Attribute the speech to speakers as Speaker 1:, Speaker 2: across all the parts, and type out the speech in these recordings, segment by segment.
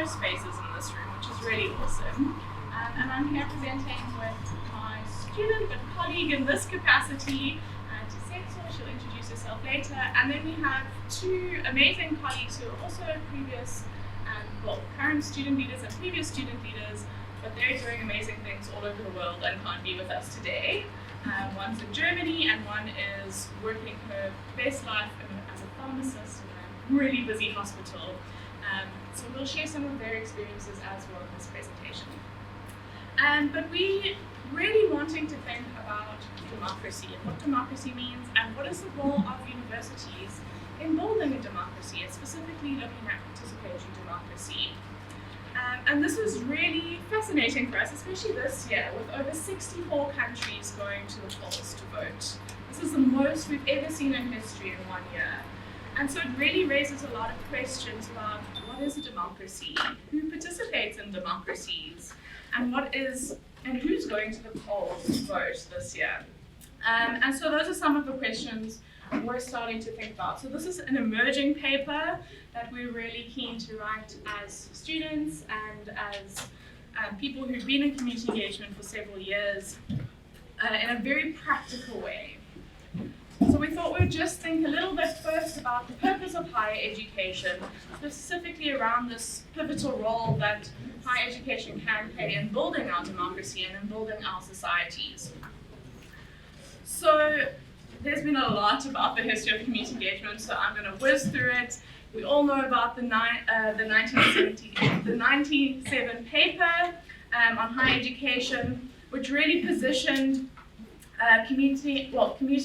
Speaker 1: spaces in this room, which is really awesome. And I'm here presenting with my student but colleague in this capacity, Tiisetso. She'll introduce herself later. And then we have two amazing colleagues who are also previous, current student leaders and previous student leaders, but they're doing amazing things all over the world and can't be with us today. One's in Germany and one is working her best life as a pharmacist in a really busy hospital. So we'll share some of their experiences as well in this presentation. But we really wanting to think about democracy and what democracy means and what is the role of universities in building a democracy, and specifically looking at participatory democracy. And this was really fascinating for us, especially this year, with over 64 countries going to the polls to vote. This is the most we've ever seen in history in 1 year. And so it really raises a lot of questions about what is a democracy, who participates in democracies, and who's going to the polls to vote this year. And so those are some of the questions we're starting to think about. So this is an emerging paper that we're really keen to write as students and as people who've been in community engagement for several years in a very practical way. So we thought we'd just think a little bit first about the purpose of higher education, specifically around this pivotal role that higher education can play in building our democracy and in building our societies. So there's been a lot about the history of community engagement, so I'm going to whiz through it. We all know about the 1997 paper on higher education, which really positioned community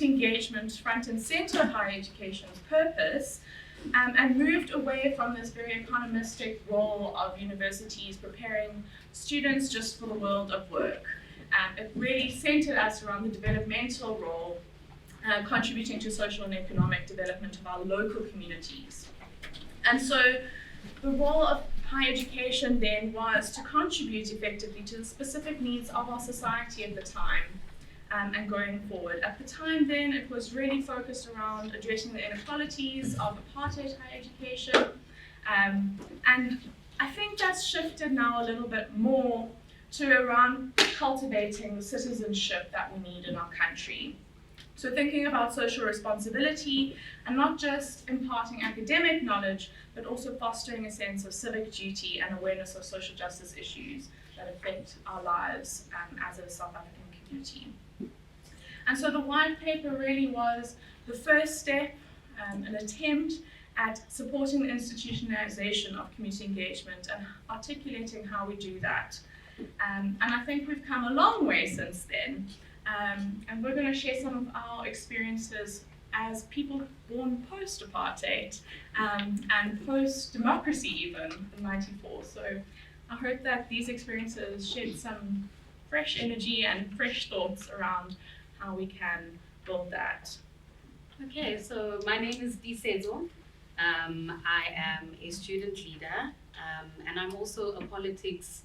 Speaker 1: engagement front and center of higher education's purpose, and moved away from this very economistic role of universities preparing students just for the world of work. It really centered us around the developmental role, contributing to social and economic development of our local communities. And so the role of higher education then was to contribute effectively to the specific needs of our society at the time, and going forward. At the time then, it was really focused around addressing the inequalities of apartheid higher education. And I think that's shifted now a little bit more to around cultivating the citizenship that we need in our country. So thinking about social responsibility and not just imparting academic knowledge, but also fostering a sense of civic duty and awareness of social justice issues that affect our lives as a South African community. And so the white paper really was the first step, an attempt at supporting the institutionalization of community engagement and articulating how we do that. And I think we've come a long way since then. And we're going to share some of our experiences as people born post-apartheid and post-democracy even in '94. So I hope that these experiences shed some fresh energy and fresh thoughts around how we can build that.
Speaker 2: Okay, so my name is Tiisetso. I am a student leader, and I'm also a politics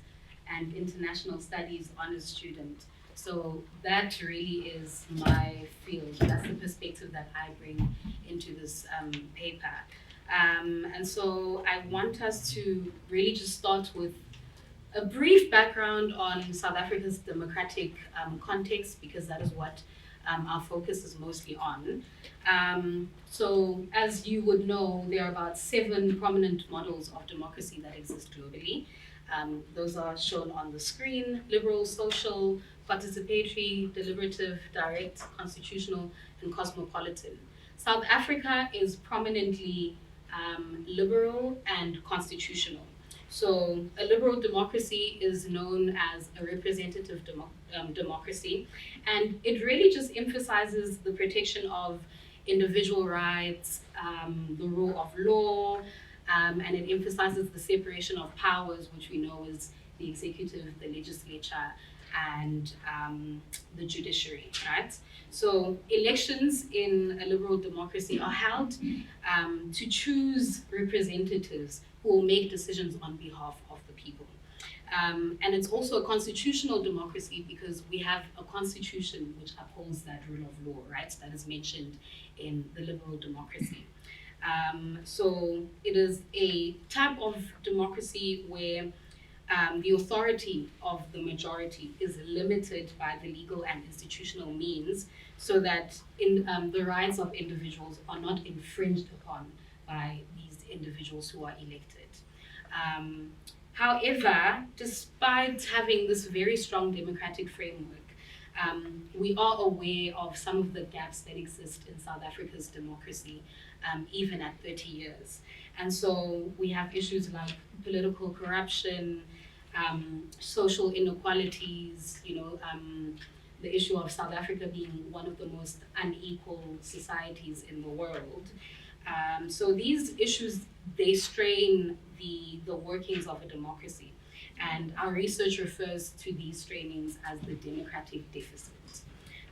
Speaker 2: and international studies honors student. So that really is my field. That's the perspective that I bring into this paper. And so I want us to really just start with a brief background on South Africa's democratic context, because that is what our focus is mostly on. So as you would know, there are about 7 prominent models of democracy that exist globally. Those are shown on the screen: liberal, social, participatory, deliberative, direct, constitutional, and cosmopolitan. South Africa is prominently liberal and constitutional. So a liberal democracy is known as a representative democracy, and it really just emphasizes the protection of individual rights, the rule of law, and it emphasizes the separation of powers, which we know is the executive, the legislature, and the judiciary, right? So elections in a liberal democracy are held to choose representatives who will make decisions on behalf of the people. And it's also a constitutional democracy because we have a constitution which upholds that rule of law, right? That is mentioned in the liberal democracy. So it is a type of democracy where the authority of the majority is limited by the legal and institutional means, so that the rights of individuals are not infringed upon by these individuals who are elected. However, despite having this very strong democratic framework, we are aware of some of the gaps that exist in South Africa's democracy, even at 30 years. And so we have issues like political corruption, social inequalities, the issue of South Africa being one of the most unequal societies in the world. So these issues, they strain the workings of a democracy. And our research refers to these strainings as the democratic deficit.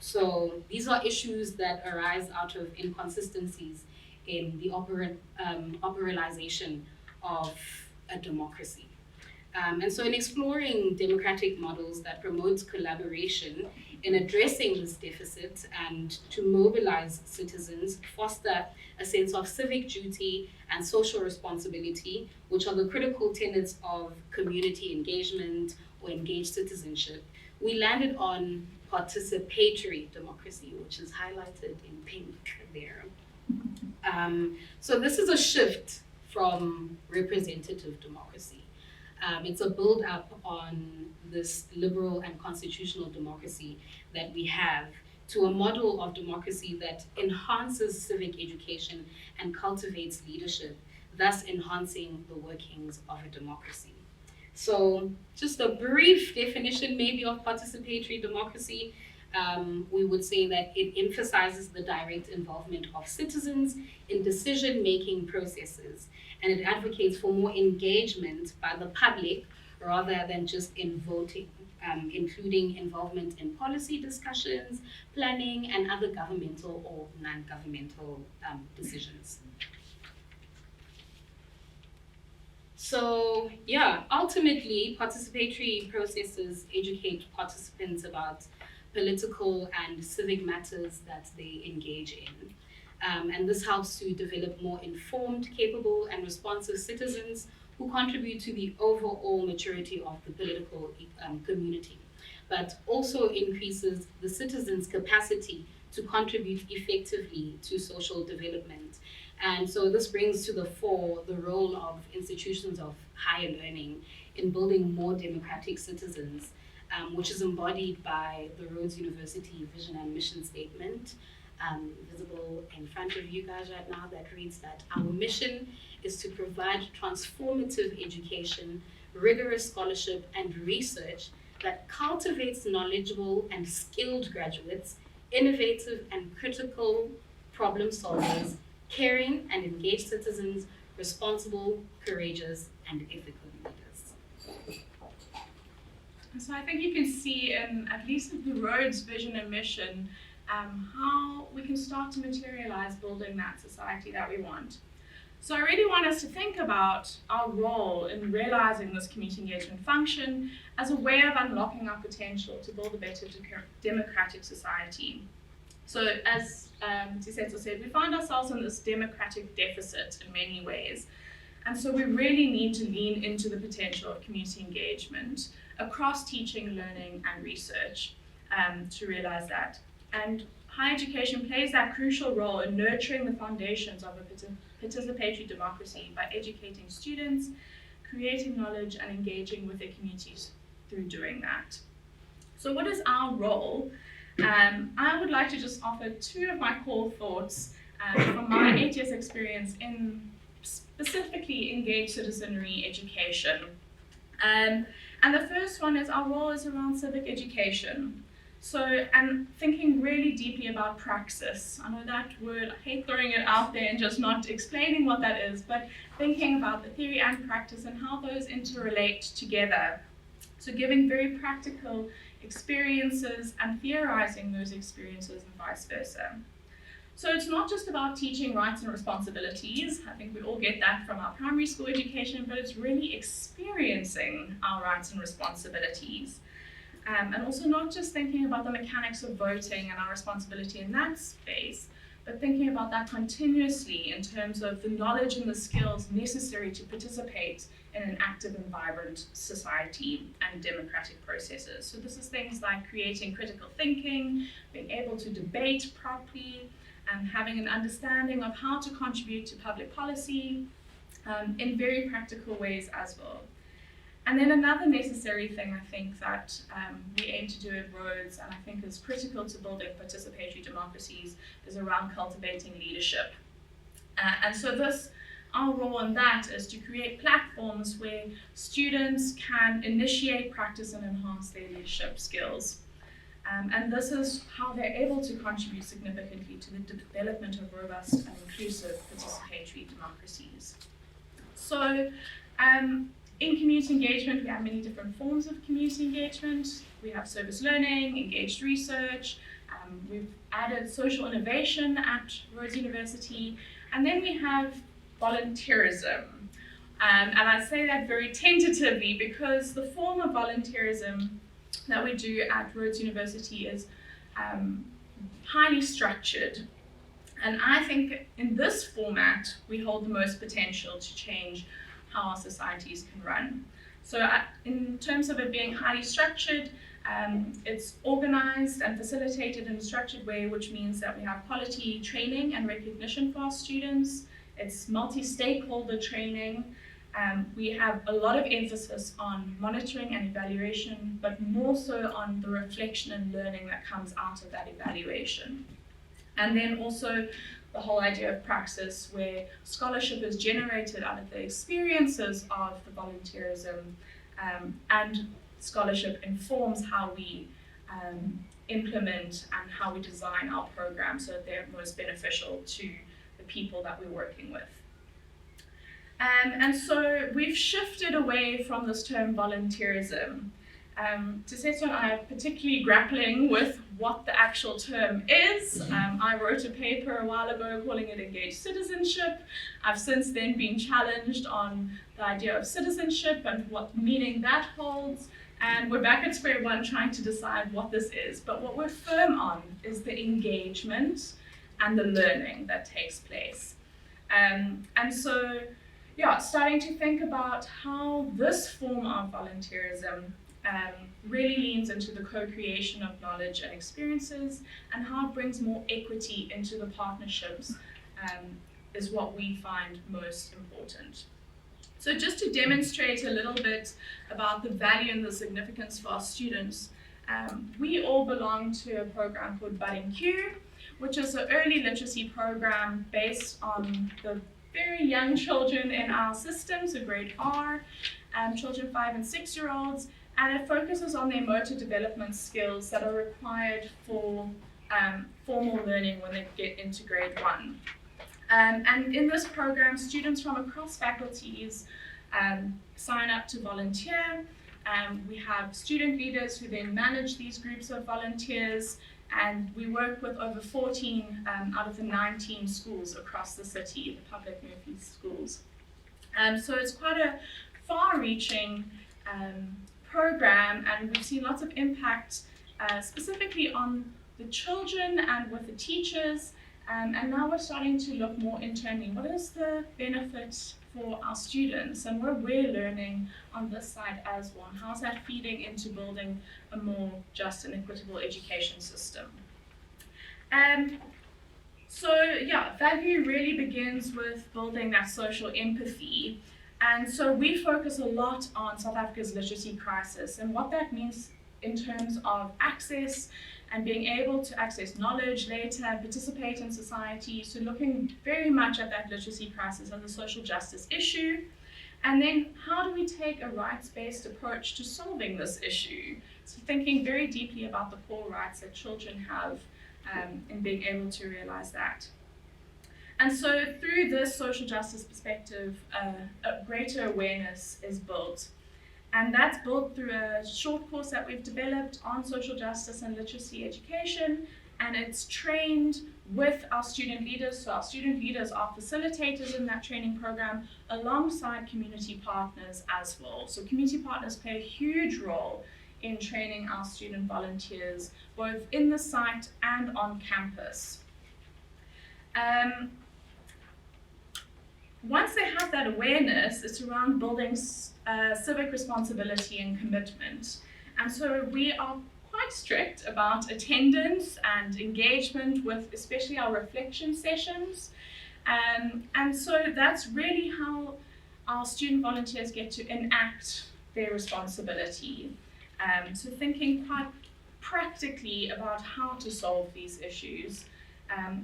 Speaker 2: So these are issues that arise out of inconsistencies in the operationalization of a democracy. And so in exploring democratic models that promote collaboration in addressing this deficit and to mobilize citizens, foster a sense of civic duty and social responsibility, which are the critical tenets of community engagement or engaged citizenship, we landed on participatory democracy, which is highlighted in pink there. So this is a shift from representative democracy. It's a build-up on this liberal and constitutional democracy that we have to a model of democracy that enhances civic education and cultivates leadership, thus enhancing the workings of a democracy. So just a brief definition maybe of participatory democracy. We would say that it emphasizes the direct involvement of citizens in decision-making processes, and it advocates for more engagement by the public rather than just in voting, including involvement in policy discussions, planning, and other governmental or non-governmental decisions. So yeah, ultimately, participatory processes educate participants about political and civic matters that they engage in. And this helps to develop more informed, capable, and responsive citizens who contribute to the overall maturity of the political community, but also increases the citizens' capacity to contribute effectively to social development. And so this brings to the fore the role of institutions of higher learning in building more democratic citizens, which is embodied by the Rhodes University vision and mission statement, visible in front of you guys right now, that reads that our mission is to provide transformative education, rigorous scholarship, and research that cultivates knowledgeable and skilled graduates, innovative and critical problem solvers, caring and engaged citizens, responsible, courageous, and ethical leaders.
Speaker 1: So I think you can see in at least the Rhodes vision and mission how we can start to materialize building that society that we want. So I really want us to think about our role in realizing this community engagement function as a way of unlocking our potential to build a better democratic society. So as Tiisetso said, we find ourselves in this democratic deficit in many ways. And so we really need to lean into the potential of community engagement across teaching, learning, and research to realize that. And higher education plays that crucial role in nurturing the foundations of a participatory democracy by educating students, creating knowledge, and engaging with their communities through doing that. So what is our role? I would like to just offer two of my core thoughts from my 8 years experience in specifically engaged citizenry education. And the first one is our role is around civic education. So, and thinking really deeply about praxis. I know that word, I hate throwing it out there and just not explaining what that is, but thinking about the theory and practice and how those interrelate together. So giving very practical experiences and theorizing those experiences and vice versa. So it's not just about teaching rights and responsibilities. I think we all get that from our primary school education, but it's really experiencing our rights and responsibilities. And also not just thinking about the mechanics of voting and our responsibility in that space, but thinking about that continuously in terms of the knowledge and the skills necessary to participate in an active and vibrant society and democratic processes. So this is things like creating critical thinking, being able to debate properly, and having an understanding of how to contribute to public policy in very practical ways as well. And then another necessary thing I think that we aim to do at Rhodes, and I think is critical to building participatory democracies, is around cultivating leadership. And so our role in that is to create platforms where students can initiate, practice, and enhance their leadership skills. And this is how they're able to contribute significantly to the development of robust and inclusive participatory democracies. So, in community engagement, we have many different forms of community engagement. We have service learning, engaged research, we've added social innovation at Rhodes University, and then we have volunteerism. And I say that very tentatively because the form of volunteerism that we do at Rhodes University is highly structured. And I think in this format, we hold the most potential to change how our societies can run. So in terms of it being highly structured, it's organized and facilitated in a structured way, which means that we have quality training and recognition for our students. It's multi-stakeholder training. We have a lot of emphasis on monitoring and evaluation, but more so on the reflection and learning that comes out of that evaluation. And then also the whole idea of praxis, where scholarship is generated out of the experiences of the volunteerism, and scholarship informs how we implement and how we design our programs so that they're most beneficial to the people that we're working with. And so we've shifted away from this term volunteerism. Tiisetso and I are particularly grappling with what the actual term is. I wrote a paper a while ago calling it engaged citizenship. I've since then been challenged on the idea of citizenship and what meaning that holds. And we're back at square one trying to decide what this is. But what we're firm on is the engagement and the learning that takes place. And so, yeah, starting to think about how this form of volunteerism really leans into the co-creation of knowledge and experiences, and how it brings more equity into the partnerships is what we find most important. So just to demonstrate a little bit about the value and the significance for our students, we all belong to a program called Budding Q, which is an early literacy program based on the very young children in our system, so grade R, children 5 and 6-year-olds, and it focuses on their motor development skills that are required for formal learning when they get into grade 1. And in this program, students from across faculties sign up to volunteer. We have student leaders who then manage these groups of volunteers, and we work with over 14 out of the 19 schools across the city, the public Northeast schools. So it's quite a far-reaching program, and we've seen lots of impact specifically on the children and with the teachers, and now we're starting to look more internally. What is the benefit for our students, and what are we learning on this side as well? How's that feeding into building a more just and equitable education system? So yeah, value really begins with building that social empathy. And so we focus a lot on South Africa's literacy crisis and what that means in terms of access and being able to access knowledge later and participate in society. So looking very much at that literacy crisis as a social justice issue. And then how do we take a rights-based approach to solving this issue? So thinking very deeply about the core rights that children have and being able to realize that. And so through this social justice perspective, a greater awareness is built. And that's built through a short course that we've developed on social justice and literacy education, and it's trained with our student leaders. So our student leaders are facilitators in that training program alongside community partners as well. So community partners play a huge role in training our student volunteers, both in the site and on campus. Once they have that awareness, it's around building civic responsibility and commitment. And so we are quite strict about attendance and engagement with especially our reflection sessions. And so that's really how our student volunteers get to enact their responsibility. So thinking quite practically about how to solve these issues.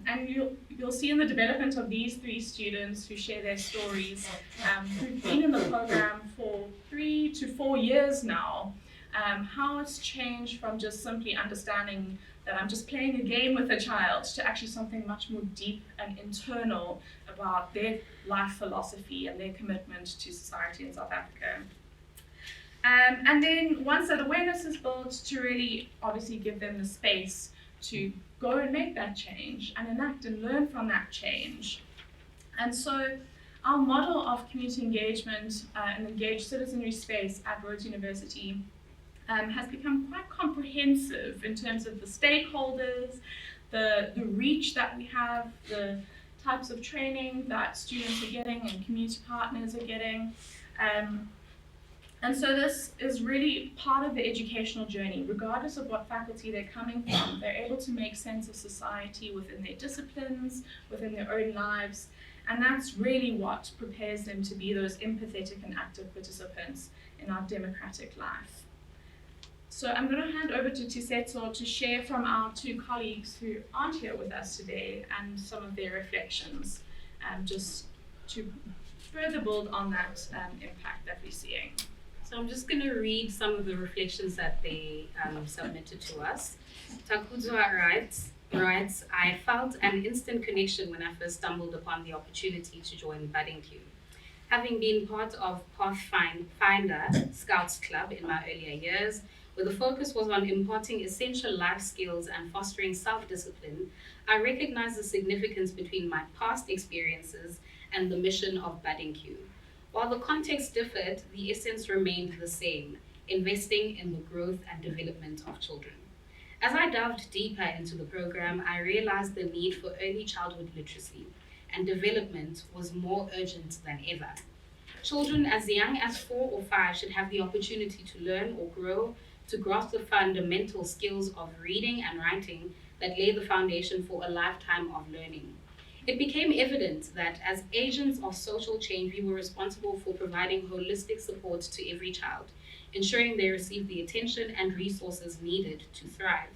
Speaker 1: And you'll see in the development of these 3 students who share their stories, who've been in the program for 3 to 4 years now, how it's changed from just simply understanding that I'm just playing a game with a child to actually something much more deep and internal about their life philosophy and their commitment to society in South Africa. And then once that awareness is built, to really obviously give them the space to go and make that change and enact and learn from that change. And so our model of community engagement and engaged citizenry space at Rhodes University has become quite comprehensive in terms of the stakeholders, the reach that we have, the types of training that students are getting and community partners are getting. And so this is really part of the educational journey. Regardless of what faculty they're coming from, they're able to make sense of society within their disciplines, within their own lives, and that's really what prepares them to be those empathetic and active participants in our democratic life. So I'm going to hand over to Tiisetso to share from our 2 colleagues who aren't here with us today and some of their reflections, just to further build on that impact that we're seeing.
Speaker 2: So I'm just going to read some of the reflections that they submitted to us. Takudzwa writes, I felt an instant connection when I first stumbled upon the opportunity to join Budding Club. Having been part of Pathfinder Scouts Club in my earlier years, where the focus was on imparting essential life skills and fostering self-discipline, I recognized the significance between my past experiences and the mission of Budding Club. While the context differed, the essence remained the same, investing in the growth and development of children. As I delved deeper into the program, I realized the need for early childhood literacy and development was more urgent than ever. Children as young as 4 or 5 should have the opportunity to learn or grow to grasp the fundamental skills of reading and writing that lay the foundation for a lifetime of learning. It became evident that as agents of social change, we were responsible for providing holistic support to every child, ensuring they receive the attention and resources needed to thrive.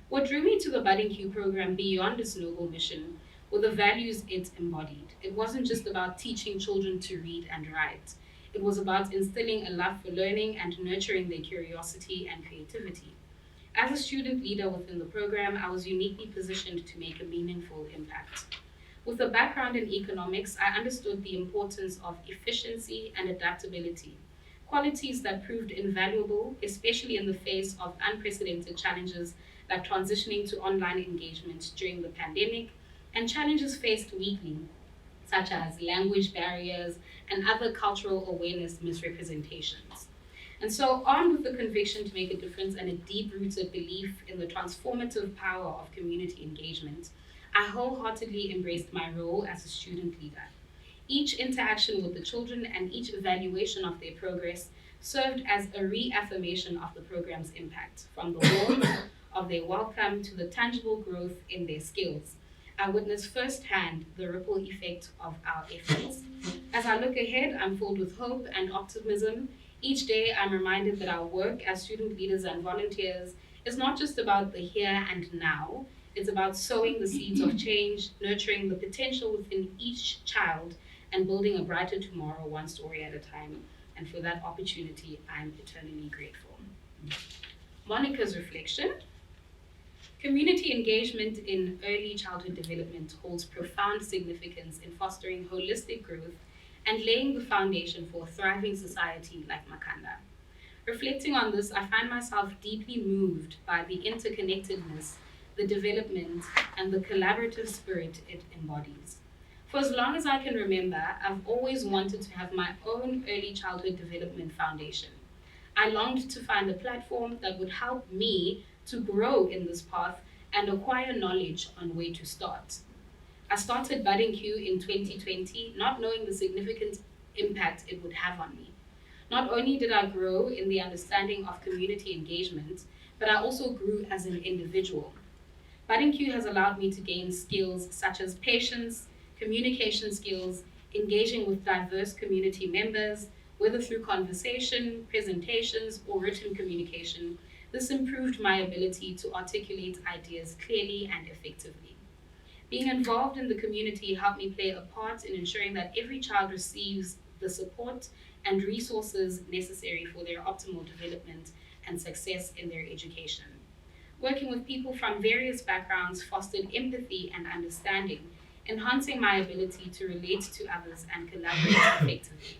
Speaker 2: What drew me to the Budding Club program beyond its noble mission were the values it embodied. It wasn't just about teaching children to read and write. It was about instilling a love for learning and nurturing their curiosity and creativity. As a student leader within the program, I was uniquely positioned to make a meaningful impact. With a background in economics, I understood the importance of efficiency and adaptability, qualities that proved invaluable, especially in the face of unprecedented challenges like transitioning to online engagement during the pandemic and challenges faced weekly, such as language barriers and other cultural awareness misrepresentations. And so, armed with the conviction to make a difference and a deep-rooted belief in the transformative power of community engagement, I wholeheartedly embraced my role as a student leader. Each interaction with the children and each evaluation of their progress served as a reaffirmation of the program's impact, from the warmth of their welcome to the tangible growth in their skills. I witnessed firsthand the ripple effect of our efforts. As I look ahead, I'm filled with hope and optimism. Each day, I'm reminded that our work as student leaders and volunteers is not just about the here and now. It's about sowing the seeds of change, nurturing the potential within each child, and building a brighter tomorrow, one story at a time. And for that opportunity, I'm eternally grateful. Monica's reflection. Community engagement in early childhood development holds profound significance in fostering holistic growth and laying the foundation for a thriving society like Makanda. Reflecting on this, I find myself deeply moved by the interconnectedness, the development, and the collaborative spirit it embodies. For as long as I can remember, I've always wanted to have my own early childhood development foundation. I longed to find a platform that would help me to grow in this path and acquire knowledge on where to start. I started Budding Q in 2020, not knowing the significant impact it would have on me. Not only did I grow in the understanding of community engagement, but I also grew as an individual. Budding Q has allowed me to gain skills such as patience, communication skills, engaging with diverse community members, whether through conversation, presentations, or written communication. This improved my ability to articulate ideas clearly and effectively. Being involved in the community helped me play a part in ensuring that every child receives the support and resources necessary for their optimal development and success in their education. Working with people from various backgrounds fostered empathy and understanding, enhancing my ability to relate to others and collaborate effectively.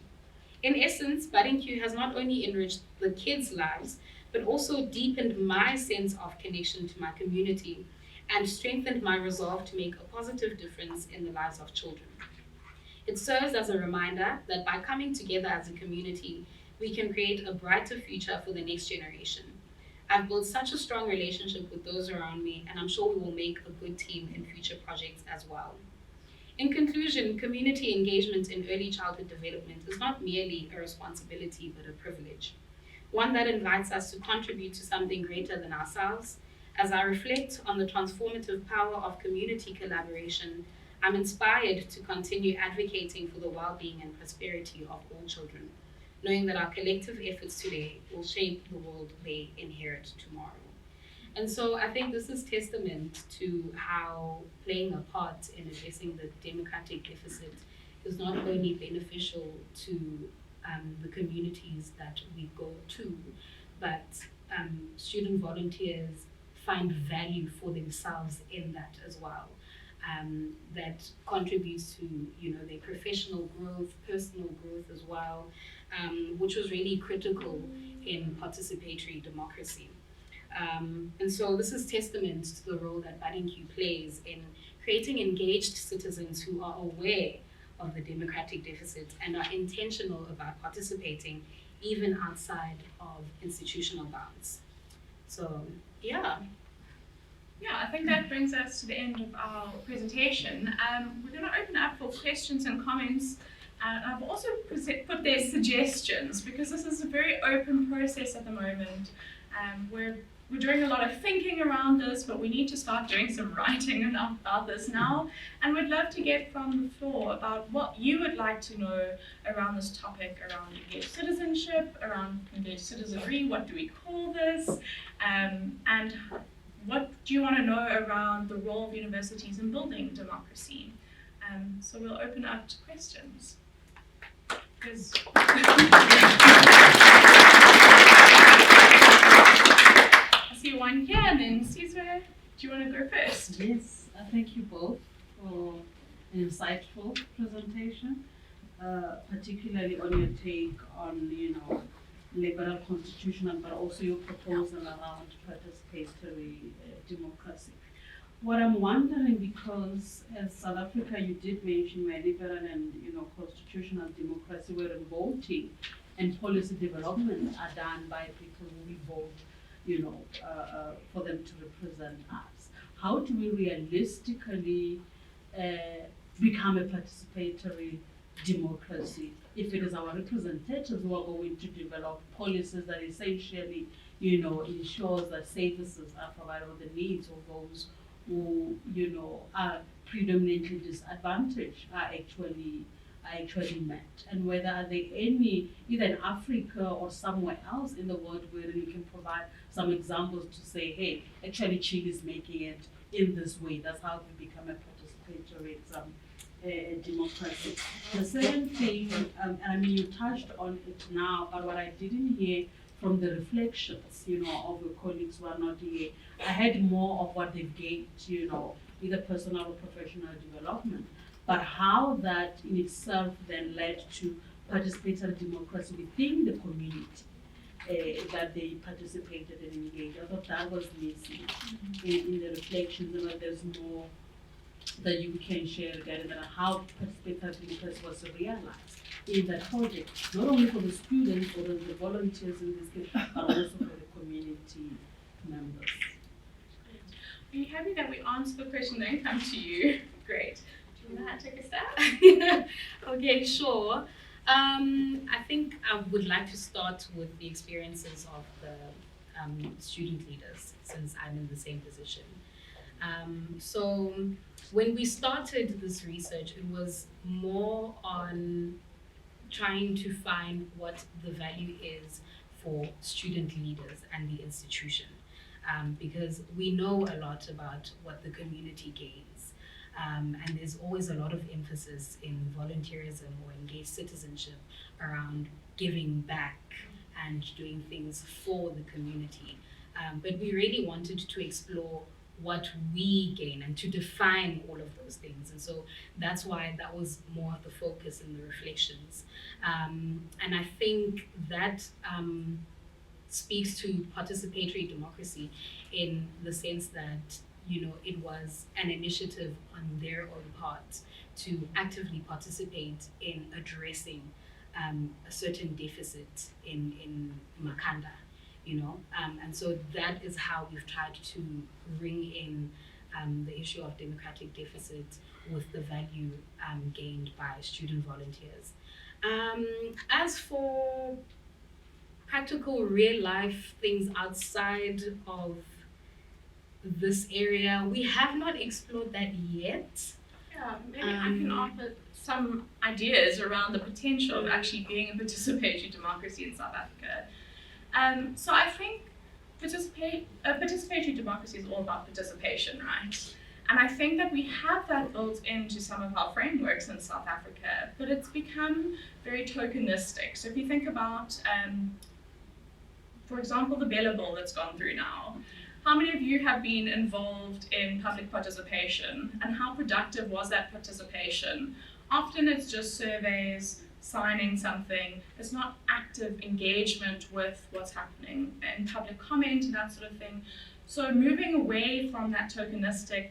Speaker 2: In essence, Budding Q has not only enriched the kids' lives, but also deepened my sense of connection to my community and strengthened my resolve to make a positive difference in the lives of children. It serves as a reminder that by coming together as a community, we can create a brighter future for the next generation. I've built such a strong relationship with those around me, and I'm sure we will make a good team in future projects as well. In conclusion, community engagement in early childhood development is not merely a responsibility, but a privilege, one that invites us to contribute to something greater than ourselves. As I reflect on the transformative power of community collaboration, I'm inspired to continue advocating for the well-being and prosperity of all children, knowing that our collective efforts today will shape the world they inherit tomorrow. And so I think this is testament to how playing a part in addressing the democratic deficit is not only beneficial to the communities that we go to, but student volunteers find value for themselves in that as well. That contributes to their professional growth, personal growth as well, which was really critical in participatory democracy. And so this is testament to the role that Budding Q plays in creating engaged citizens who are aware of the democratic deficit and are intentional about participating even outside of institutional bounds. So, yeah.
Speaker 1: Yeah, I think that brings us to the end of our presentation. We're going to open up for questions and comments. I've also put there suggestions, because this is a very open process at the moment. We're doing a lot of thinking around this, but we need to start doing some writing about this now. And we'd love to get from the floor about what you would like to know around this topic, around engaged citizenship, around engaged citizenry, what do we call this, and what do you want to know around the role of universities in building democracy? So we'll open up to questions. I see one here, and then Tiisetso, do you want to go first?
Speaker 3: Yes, thank you both for an insightful presentation, particularly on your take on, liberal constitutional, but also your proposal around participatory democracy. What I'm wondering, because as South Africa, you did mention where liberal and constitutional democracy, where voting and policy development are done by people who we vote, for them to represent us. How do we realistically become a participatory democracy if it is our representatives who are going to develop policies that essentially, ensures that services are provided, or the needs of those who, are predominantly disadvantaged are actually met, and whether are there any, either in Africa or somewhere else in the world, where you can provide some examples to say, hey, actually Chile is making it in this way. That's how we become a participatory democracy. The second thing, you touched on it now, but what I didn't hear from the reflections, of your colleagues who are not here, I had more of what they've gained, either personal or professional development, but how that in itself then led to participatory democracy within the community that they participated and engaged. I thought that was missing in the reflections, and that there's more that you can share regarding that, how participatory democracy was realized in that project, not only for the students or the volunteers in this case, but also for the community members.
Speaker 1: Are you happy that we answered the question then come to you? Great.
Speaker 2: Can I take a stab? Okay, sure. I think I would like to start with the experiences of the student leaders, since I'm in the same position. So when we started this research, it was more on trying to find what the value is for student leaders and the institution. Because we know a lot about what the community gains. And there's always a lot of emphasis in volunteerism or engaged citizenship around giving back and doing things for the community. But we really wanted to explore what we gain and to define all of those things. And so that's why that was more of the focus in the reflections. And I think that speaks to participatory democracy in the sense that, you know, it was an initiative on their own part to actively participate in addressing a certain deficit in Makanda, you know, and so that is how we've tried to bring in the issue of democratic deficit with the value gained by student volunteers. As for practical real life things outside of this area, we have not explored that yet.
Speaker 1: Yeah, maybe I can offer some ideas around the potential of actually being a participatory democracy in South Africa. So I think participatory democracy is all about participation, right? And I think that we have that built into some of our frameworks in South Africa, but it's become very tokenistic. So if you think about, for example, the Bella Bill that's gone through now, how many of you have been involved in public participation, and how productive was that participation? Often it's just surveys, signing something. It's not active engagement with what's happening and public comment and that sort of thing. So moving away from that tokenistic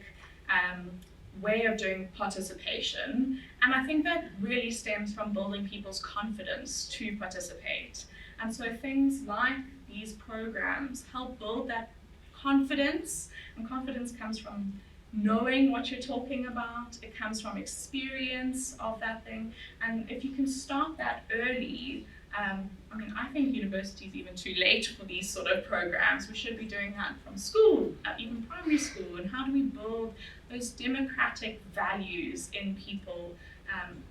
Speaker 1: way of doing participation, and I think that really stems from building people's confidence to participate. And so things like these programs help build that confidence, and confidence comes from knowing what you're talking about. It comes from experience of that thing, and if you can start that early, I mean, I think university is even too late for these sort of programs. We should be doing that from school, even primary school, and how do we build those democratic values in people,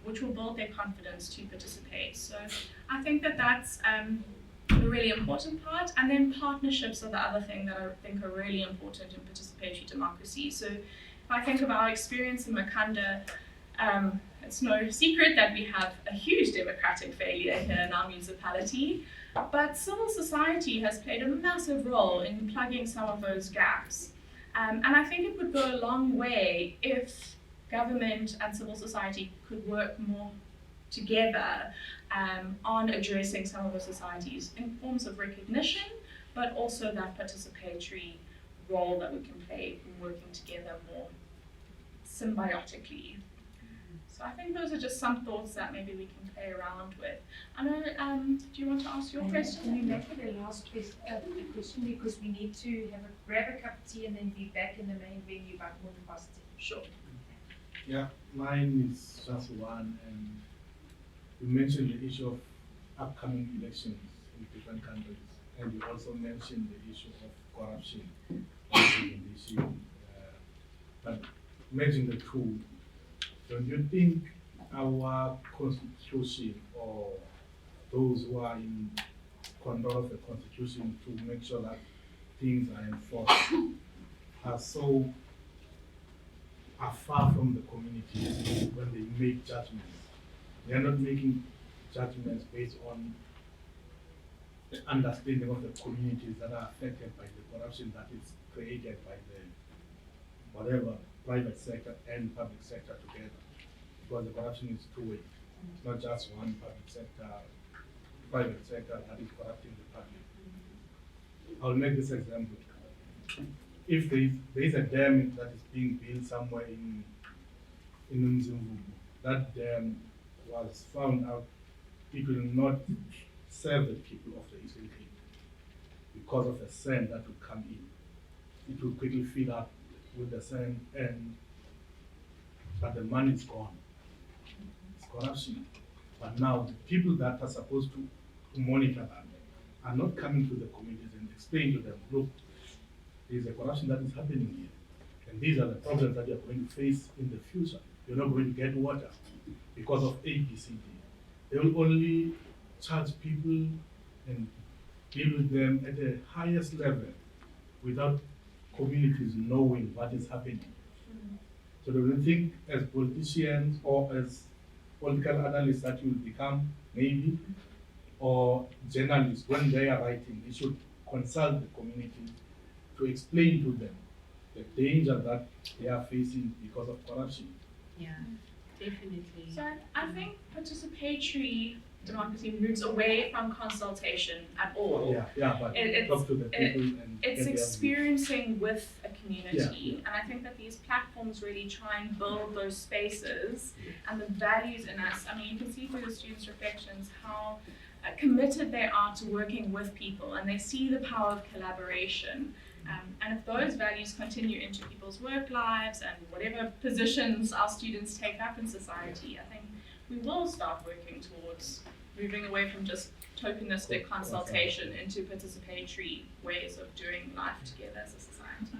Speaker 1: which will build their confidence to participate. So I think that that's a really important part. And then partnerships are the other thing that I think are really important in participatory democracy. So if I think of our experience in Makanda, it's no secret that we have a huge democratic failure here in our municipality, but civil society has played a massive role in plugging some of those gaps. And I think it would go a long way if government and civil society could work more together on addressing some of the societies in forms of recognition, but also that participatory role that we can play in working together more symbiotically. So I think those are just some thoughts that maybe we can play around with. I know, do you want to ask your question?
Speaker 4: Can we make it a last question, because we need to grab a cup of tea and then be back in the main venue by 10:15.
Speaker 1: Sure.
Speaker 5: Yeah, mine is just one, and you mentioned the issue of upcoming elections in different countries, and you also mentioned the issue of corruption in the issue. But merging the two, don't you think our constitution, or those who are in control of the constitution to make sure that things are enforced, are far from the communities when they make judgments? They are not making judgments based on the understanding of the communities that are affected by the corruption that is created by the whatever private sector and public sector together. Because the corruption is two-way. It's not just one private sector that is corrupting the public. I'll make this example. If there is a dam that is being built somewhere in Nhlapo, that dam was found out it will not serve the people of the Eastern Cape because of the sand that will come in. It will quickly fill up with the sand, and but the money is gone. It's corruption. But now the people that are supposed to monitor that are not coming to the communities and explain to them, look, there's a corruption that is happening here. And these are the problems that you're going to face in the future. You're not going to get water because of A, B, C, D. They will only charge people and deal with them at the highest level without communities knowing what is happening. So they will think as politicians or as political analysts that you will become, maybe, or journalists, when they are writing, they should consult the community to explain to them the danger that they are facing because of corruption.
Speaker 2: Yeah, definitely.
Speaker 1: So I think participatory democracy moves away from consultation at all.
Speaker 5: Yeah, but talk to the people and
Speaker 1: It's
Speaker 5: get their
Speaker 1: experiencing with a community, and I think that these platforms really try and build those spaces and the values in us. I mean, you can see through the students' reflections how committed they are to working with people, and they see the power of collaboration. And if those values continue into people's work lives and whatever positions our students take up in society, I think we will start working towards moving away from just tokenistic consultation into participatory ways of doing life together as a society.